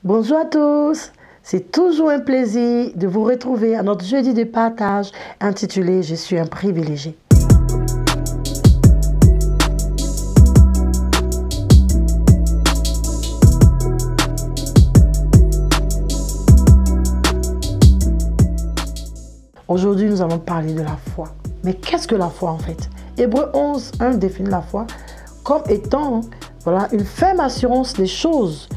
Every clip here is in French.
Bonjour à tous, c'est toujours un plaisir de vous retrouver à notre jeudi de partage intitulé « Je suis un privilégié ». Aujourd'hui, nous allons parler de la foi. Mais qu'est-ce que la foi en fait? Hébreux 11, 1 définit la foi comme étant une ferme assurance des choses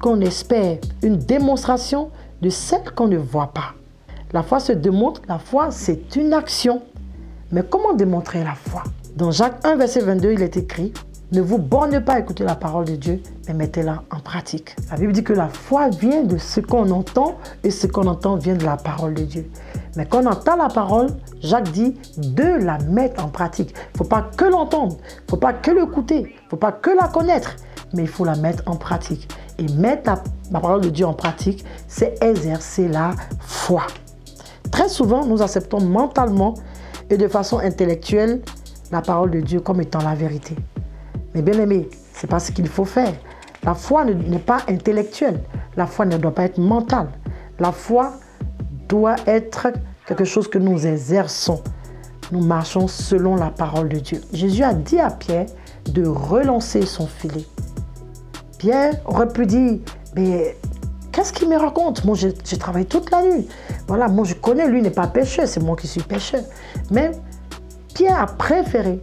qu'on espère, une démonstration de celles qu'on ne voit pas. La foi se démontre, la foi c'est une action. Mais comment démontrer la foi? Dans Jacques 1, verset 22, il est écrit « Ne vous bornez pas à écouter la parole de Dieu, mais mettez-la en pratique ». La Bible dit que la foi vient de ce qu'on entend et ce qu'on entend vient de la parole de Dieu. Mais quand on entend la parole, Jacques dit de la mettre en pratique. Il ne faut pas que l'entendre, il ne faut pas que l'écouter, il ne faut pas que la connaître, mais il faut la mettre en pratique. Et mettre la parole de Dieu en pratique, c'est exercer la foi. Très souvent, nous acceptons mentalement et de façon intellectuelle la parole de Dieu comme étant la vérité. Mais bien aimé, ce n'est pas ce qu'il faut faire. La foi n'est pas intellectuelle. La foi ne doit pas être mentale. La foi doit être quelque chose que nous exerçons. Nous marchons selon la parole de Dieu. Jésus a dit à Pierre de relancer son filet. Pierre aurait pu dire, mais qu'est-ce qu'il me raconte? Moi, j'ai travaillé toute la nuit. Voilà, moi, je connais, lui n'est pas pécheur, c'est moi qui suis pécheur. Mais Pierre a préféré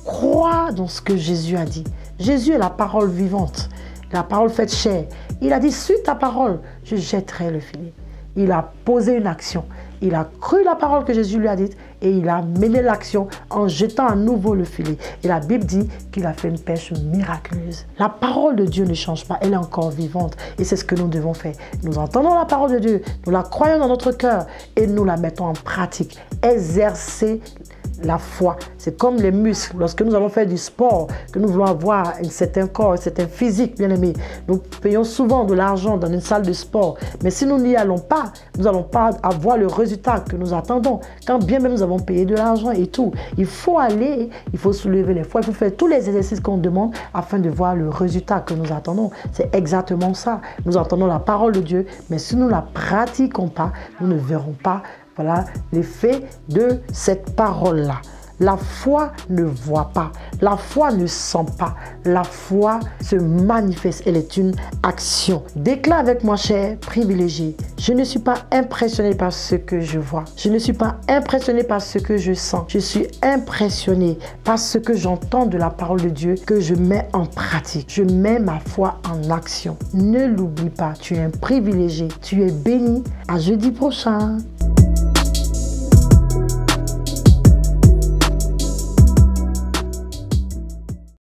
croire dans ce que Jésus a dit. Jésus est la parole vivante, la parole faite chair. Il a dit, sur ta parole, je jetterai le filet. Il a posé une action. Il a cru la parole que Jésus lui a dite et il a mené l'action en jetant à nouveau le filet. Et la Bible dit qu'il a fait une pêche miraculeuse. La parole de Dieu ne change pas, elle est encore vivante. Et c'est ce que nous devons faire. Nous entendons la parole de Dieu, nous la croyons dans notre cœur et nous la mettons en pratique. Exercer la foi, c'est comme les muscles. Lorsque nous allons faire du sport, que nous voulons avoir un certain corps, un certain physique, bien aimé, nous payons souvent de l'argent dans une salle de sport. Mais si nous n'y allons pas, nous n'allons pas avoir le résultat que nous attendons. Quand bien même nous avons payé de l'argent et tout, il faut aller, il faut soulever les fois, il faut faire tous les exercices qu'on demande afin de voir le résultat que nous attendons. C'est exactement ça. Nous entendons la parole de Dieu, mais si nous ne la pratiquons pas, nous ne verrons pas l'effet de cette parole-là. La foi ne voit pas, la foi ne sent pas, la foi se manifeste, elle est une action. Déclare avec moi, cher privilégié, je ne suis pas impressionné par ce que je vois, je ne suis pas impressionné par ce que je sens, je suis impressionné par ce que j'entends de la parole de Dieu que je mets en pratique. Je mets ma foi en action. Ne l'oublie pas, tu es un privilégié, tu es béni. À jeudi prochain.